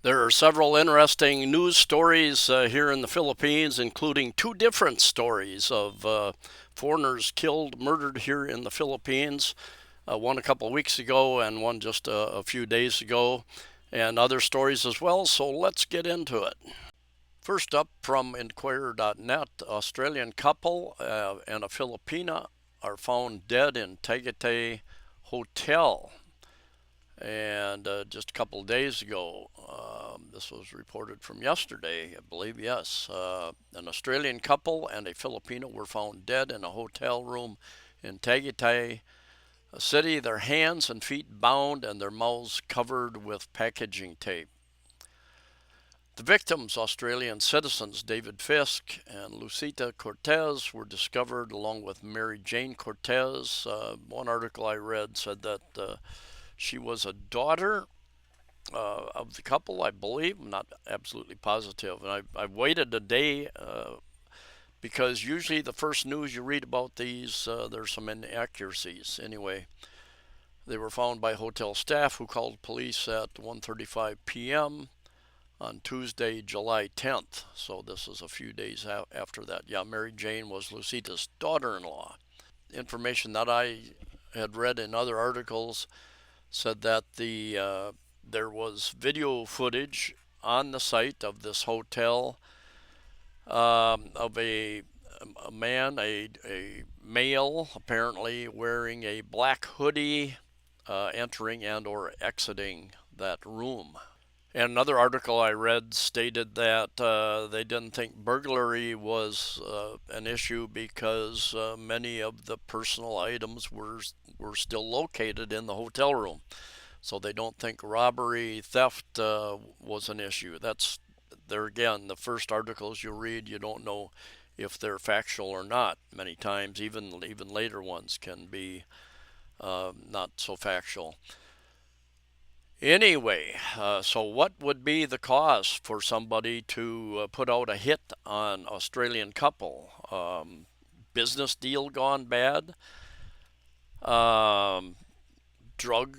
There are several interesting news stories here in the Philippines, including two different stories of foreigners killed, murdered here in the Philippines. One a couple of weeks ago and one just a few days ago, and other stories as well. So let's get into it. First up from Inquirer.net, Australian couple and a Filipina are found dead in Tagaytay hotel. And just a couple of days ago, this was reported from yesterday, I believe, yes. An Australian couple and a Filipino were found dead in a hotel room in Tagaytay City, their hands and feet bound and their mouths covered with packaging tape. The victims, Australian citizens David Fisk and Lucita Cortez, were discovered along with Mary Jane Cortez. One article I read said that she was a daughter of the couple, I believe. I'm not absolutely positive. And I've waited a day because usually the first news you read about these, there's some inaccuracies. Anyway, they were found by hotel staff who called police at 1:35 p.m. on Tuesday, July 10th. So this is a few days after that. Yeah, Mary Jane was Lucita's daughter-in-law. Information that I had read in other articles said that there was video footage on the site of this hotel of a man, a male, apparently wearing a black hoodie, entering and or exiting that room. And another article I read stated that they didn't think burglary was an issue because many of the personal items were still located in the hotel room. So they don't think robbery, theft was an issue. That's there again. The first articles you read, you don't know if they're factual or not. Many times, even later ones can be not so factual. Anyway, so what would be the cause for somebody to put out a hit on Australian couple? Business deal gone bad? Um, Drug?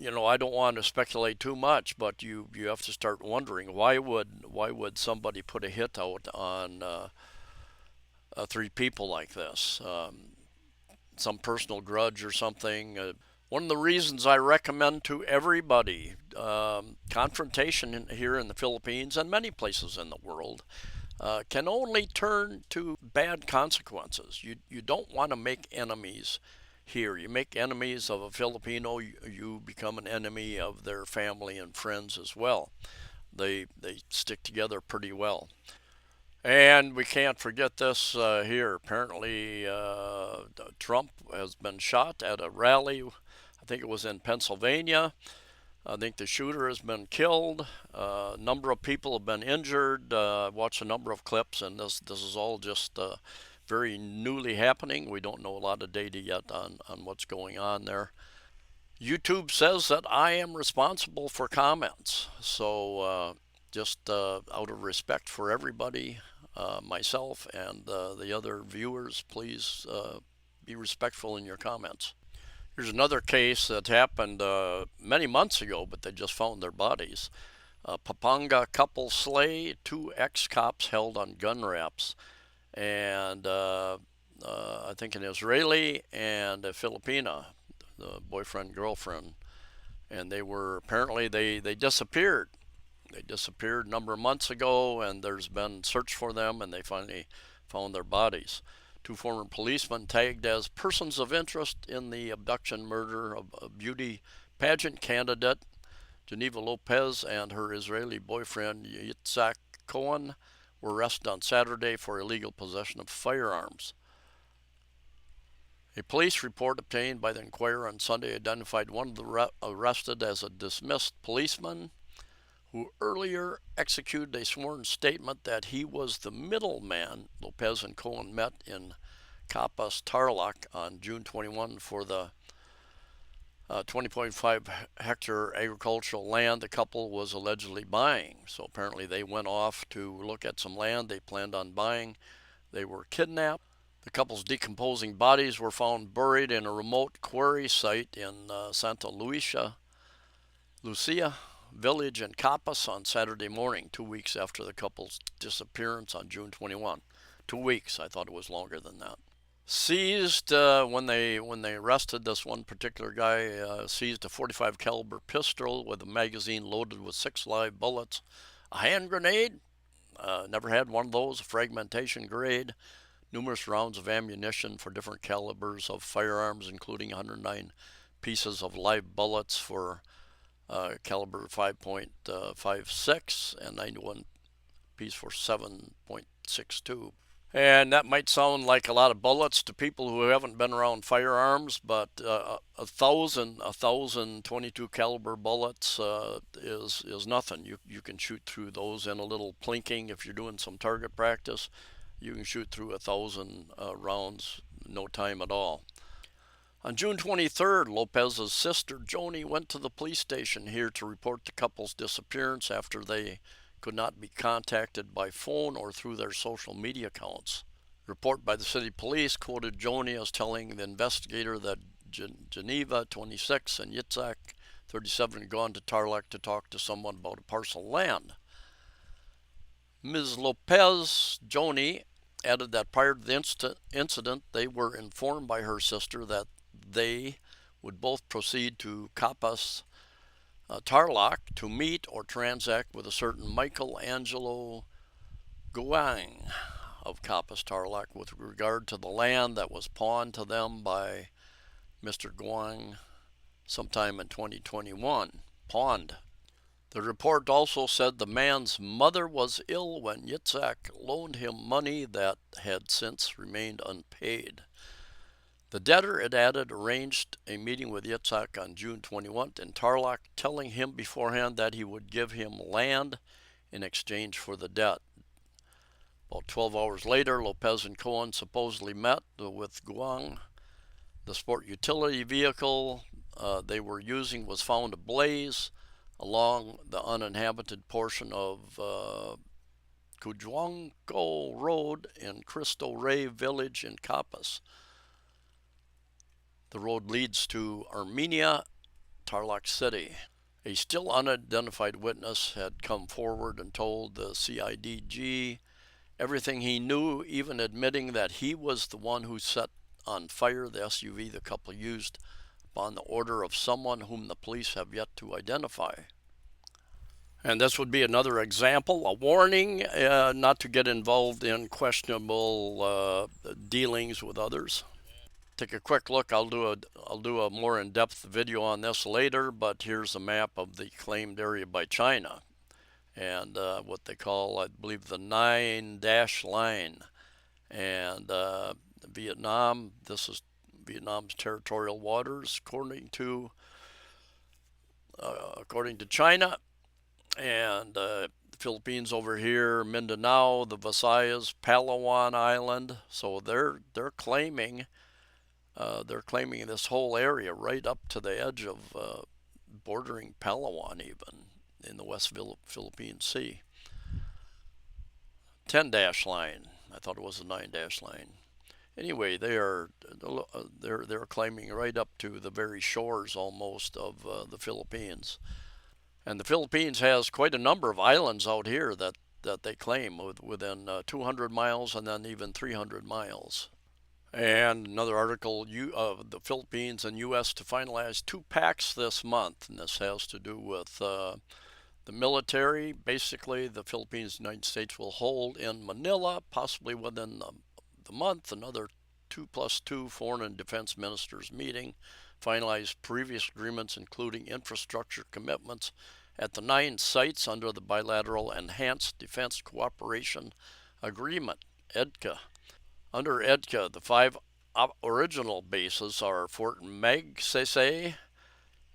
I don't want to speculate too much, but you have to start wondering why would somebody put a hit out on three people like this? Some personal grudge or something. One of the reasons I recommend to everybody confrontation here in the Philippines and many places in the world can only turn to bad consequences. You don't want to make enemies here. You make enemies of a Filipino, you become an enemy of their family and friends as well. They stick together pretty well. And we can't forget this here. Apparently, Trump has been shot at a rally. I think it was in Pennsylvania. I think the shooter has been killed. A number of people have been injured. I watched a number of clips, and this is all just very newly happening. We don't know a lot of data yet on what's going on there. YouTube says that I am responsible for comments. So just out of respect for everybody, myself and the other viewers, please be respectful in your comments. Here's another case that happened many months ago, but they just found their bodies. Pampanga couple slay, two ex-cops held on gun wraps, and I think an Israeli and a Filipina, the boyfriend girlfriend, and they disappeared. They disappeared a number of months ago, and there's been search for them, and they finally found their bodies. Two former policemen tagged as persons of interest in the abduction murder of a beauty pageant candidate, Geneva Lopez, and her Israeli boyfriend, Yitzhak Cohen, were arrested on Saturday for illegal possession of firearms. A police report obtained by the Inquirer on Sunday identified one of the arrested as a dismissed policeman who earlier executed a sworn statement that he was the middleman Lopez and Cohen met in Capas, Tarlac on June 21 for the 20.5 hectare agricultural land the couple was allegedly buying. So apparently they went off to look at some land they planned on buying. They were kidnapped. The couple's decomposing bodies were found buried in a remote quarry site in Santa Lucia, village in Capas on Saturday morning, 2 weeks after the couple's disappearance on June 21. 2 weeks. I thought it was longer than that. Seized when they arrested this one particular guy, seized a 45 caliber pistol with a magazine loaded with 6 live bullets, a hand grenade. Never had one of those. A fragmentation grade, numerous rounds of ammunition for different calibers of firearms, including 109 pieces of live bullets for caliber 5.56 and 91 piece for 7.62. And that might sound like a lot of bullets to people who haven't been around firearms, but a thousand 22 caliber bullets is nothing. You can shoot through those in a little plinking if you're doing some target practice. You can shoot through 1,000 rounds, no time at all. On June 23rd, Lopez's sister Joni went to the police station here to report the couple's disappearance after they could not be contacted by phone or through their social media accounts. A report by the city police quoted Joni as telling the investigator that Geneva, 26, and Yitzhak, 37, had gone to Tarlac to talk to someone about a parcel of land. Ms. Lopez, Joni, added that prior to the incident, they were informed by her sister that they would both proceed to Capas, Tarlac, to meet or transact with a certain Michael Angelo Guang of Capas, Tarlac, with regard to the land that was pawned to them by Mr. Guang sometime in 2021. Pawned. The report also said the man's mother was ill when Yitzhak loaned him money that had since remained unpaid. The debtor, it added, arranged a meeting with Yitzhak on June 21 in Tarlac, telling him beforehand that he would give him land in exchange for the debt. About 12 hours later, Lopez and Cohen supposedly met with Guang. The sport utility vehicle they were using was found ablaze along the uninhabited portion of Cujuanco Road in Cristo Rey village in Capas. The road leads to Armenia, Tarlac City. A still unidentified witness had come forward and told the CIDG everything he knew, even admitting that he was the one who set on fire the SUV the couple used upon the order of someone whom the police have yet to identify. And this would be another example, a warning not to get involved in questionable dealings with others. Take a quick look. I'll do a more in-depth video on this later, but here's a map of the claimed area by China and what they call, I believe, the 9-dash line. And Vietnam, this is Vietnam's territorial waters, according to China. And the Philippines over here, Mindanao, the Visayas, Palawan Island. So they're claiming this whole area right up to the edge of bordering Palawan, even in the West Philippine Sea. 10-dash line. I thought it was a 9-dash line. Anyway, they're claiming right up to the very shores almost of the Philippines. And the Philippines has quite a number of islands out here that they claim within 200 miles and then even 300 miles. And another article, the Philippines and U.S. to finalize 2 pacts this month. And this has to do with the military. Basically, the Philippines and the United States will hold in Manila, possibly within the month, another 2+2 foreign and defense ministers meeting, finalize previous agreements, including infrastructure commitments at the 9 sites under the Bilateral Enhanced Defense Cooperation Agreement, EDCA. Under EDCA, the 5 original bases are Fort Magsaysay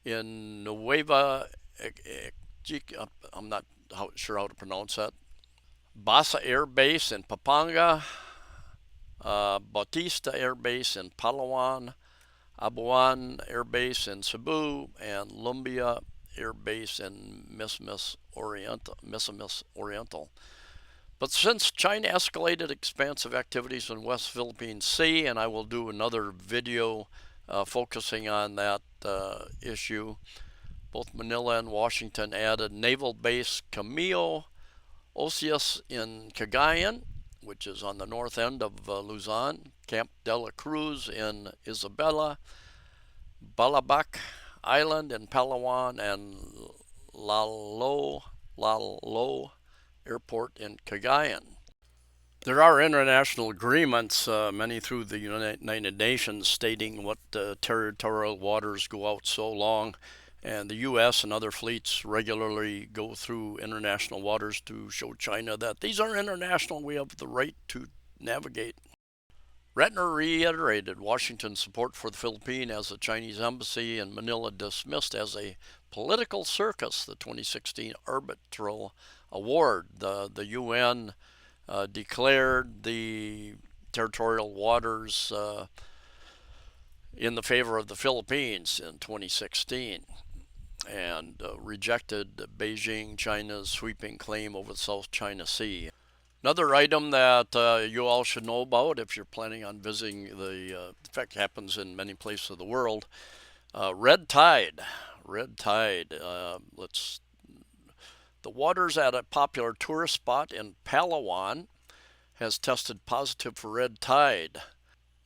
in Nueva Ecija, I'm not sure how to pronounce that, Basa Air Base in Pampanga, Bautista Air Base in Palawan, Abuan Air Base in Cebu, and Lumbia Air Base in Misamis Oriental. But since China escalated expansive activities in West Philippine Sea, and I will do another video focusing on that issue, Both Manila and Washington added Naval Base Camilo Osius in Cagayan, which is on the north end of Luzon, Camp de la Cruz in Isabela, Balabac Island in Palawan, and Lalo Airport in Cagayan. There are international agreements, many through the United Nations, stating what territorial waters go out so long. And the U.S. and other fleets regularly go through international waters to show China that these are international. We have the right to navigate. Ratner reiterated Washington's support for the Philippines as the Chinese embassy in Manila dismissed as a political circus the 2016 arbitral award. The UN declared the territorial waters in the favor of the Philippines in 2016 and rejected Beijing, China's sweeping claim over the South China Sea. Another item that you all should know about if you're planning on visiting in fact, happens in many places of the world, red tide. Red tide. The waters at a popular tourist spot in Palawan has tested positive for red tide.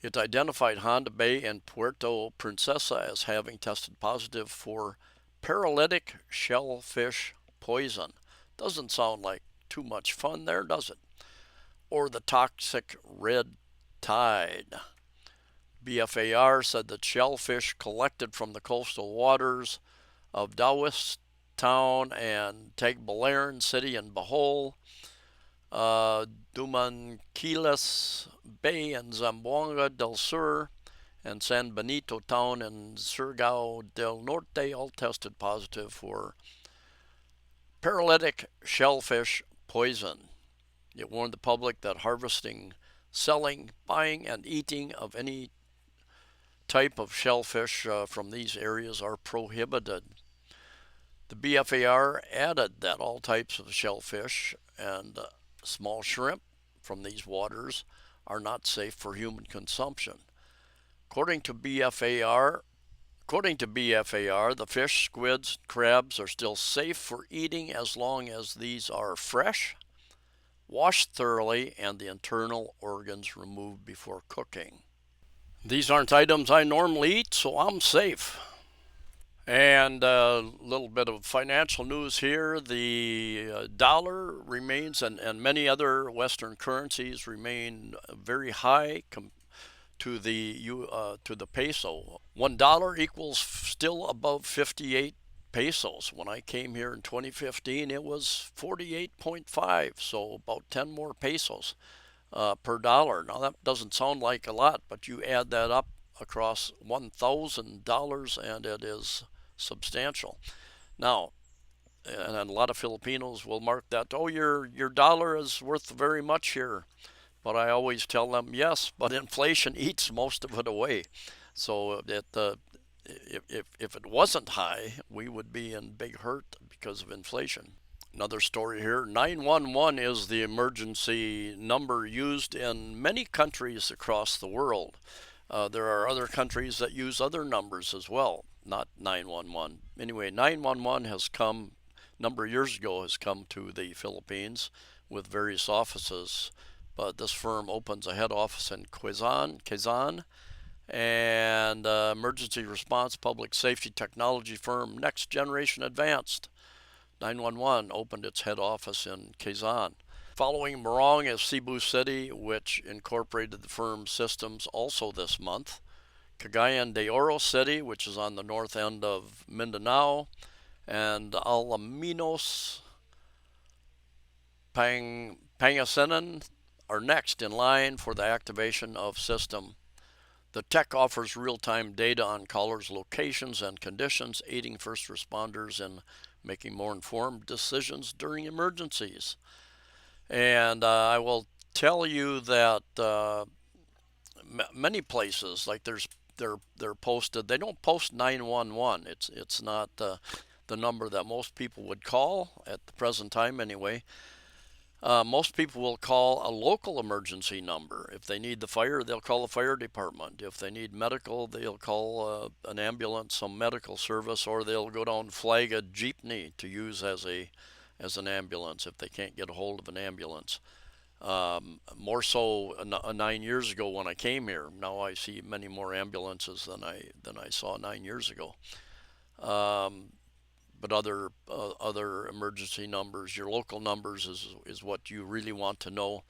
It identified Honda Bay and Puerto Princesa as having tested positive for paralytic shellfish poison. Doesn't sound like too much fun there, does it? Or the toxic red tide. BFAR said that shellfish collected from the coastal waters of Taoist Town and Tagbilaran City in Bohol, Dumanquilas Bay in Zamboanga del Sur, and San Benito Town in Surigao del Norte all tested positive for paralytic shellfish poison. It warned the public that harvesting, selling, buying, and eating of any type of shellfish from these areas are prohibited. The BFAR added that all types of shellfish and small shrimp from these waters are not safe for human consumption. According to BFAR, the fish, squids, crabs are still safe for eating as long as these are fresh, washed thoroughly, and the internal organs removed before cooking. These aren't items I normally eat, so I'm safe. And a little bit of financial news here. The dollar remains, and many other Western currencies remain very high to the peso. $1 equals still above 58 pesos. When I came here in 2015, it was 48.5, so about 10 more pesos per dollar. Now that doesn't sound like a lot, but you add that up across $1,000 and it is substantial. Now, and a lot of Filipinos will mark that, oh, your dollar is worth very much here. But I always tell them, yes, but inflation eats most of it away. So if it wasn't high, we would be in big hurt because of inflation. Another story here, 911 is the emergency number used in many countries across the world. There are other countries that use other numbers as well, not 911. Anyway, 911 has come, a number of years ago, has come to the Philippines with various offices. But this firm opens a head office in Quezon, and emergency response public safety technology firm Next Generation Advanced 911 opened its head office in Quezon. Following Morong is Cebu City, which incorporated the firm's systems also this month. Cagayan de Oro City, which is on the north end of Mindanao, and Alaminos, Pangasinan are next in line for the activation of system. The tech offers real-time data on callers' locations and conditions, aiding first responders in making more informed decisions during emergencies. And I will tell you that many places, like they're posted, they don't post 911. It's not the number that most people would call at the present time anyway. Most people will call a local emergency number. If they need the fire, they'll call the fire department. If they need medical, they'll call an ambulance, some medical service, or they'll go down and flag a jeepney to use as an ambulance if they can't get a hold of an ambulance. More so 9 years ago when I came here. Now I see many more ambulances than I saw 9 years ago. Um, but other emergency numbers, your local numbers is what you really want to know.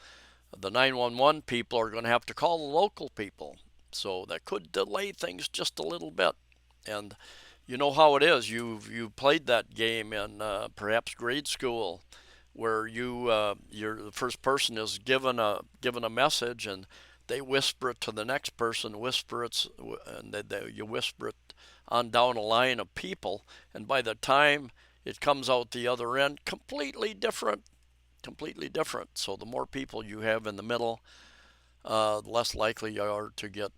The 911 people are going to have to call the local people, so that could delay things just a little bit. And you know how it is. You played that game in perhaps grade school, where you're the first person is given a message, and they whisper it to the next person, whisper it, and you whisper it on down a line of people, and by the time it comes out the other end, completely different. So the more people you have in the middle, the less likely you are to get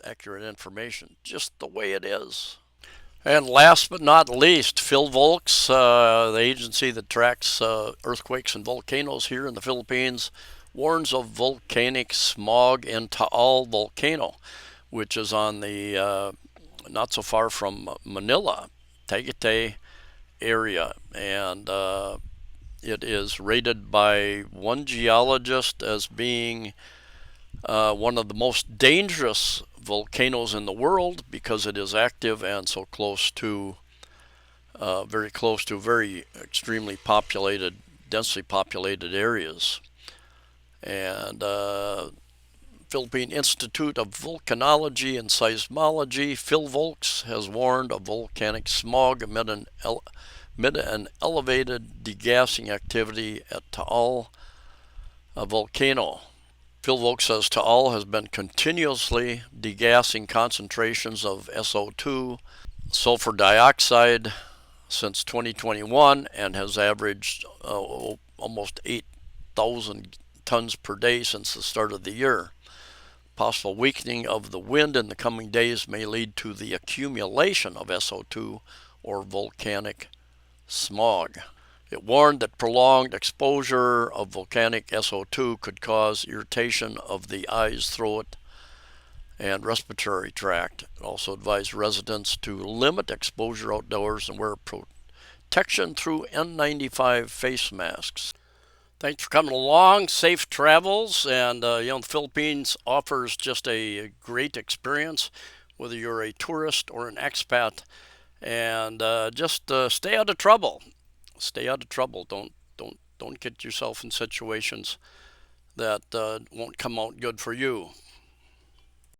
accurate information. Just the way it is. And last but not least, Phil Volks, the agency that tracks earthquakes and volcanoes here in the Philippines, warns of volcanic smog in Taal Volcano, which is on the not so far from Manila, Tagaytay area. And it is rated by one geologist as being one of the most dangerous volcanoes in the world because it is active and so close to, very close to very extremely populated, densely populated areas. And Philippine Institute of Volcanology and Seismology, Phil Volks, has warned of volcanic smog amid an elevated degassing activity at Taal Volcano. Phil Volk says Taal has been continuously degassing concentrations of SO2, sulfur dioxide, since 2021 and has averaged almost 8,000 tons per day since the start of the year. Possible weakening of the wind in the coming days may lead to the accumulation of SO2 or volcanic smog. It warned that prolonged exposure of volcanic SO2 could cause irritation of the eyes, throat, and respiratory tract. It also advised residents to limit exposure outdoors and wear protection through N95 face masks. Thanks for coming along. Safe travels. And, the Philippines offers just a great experience, whether you're a tourist or an expat. And just stay out of trouble. Stay out of trouble. Don't get yourself in situations that won't come out good for you.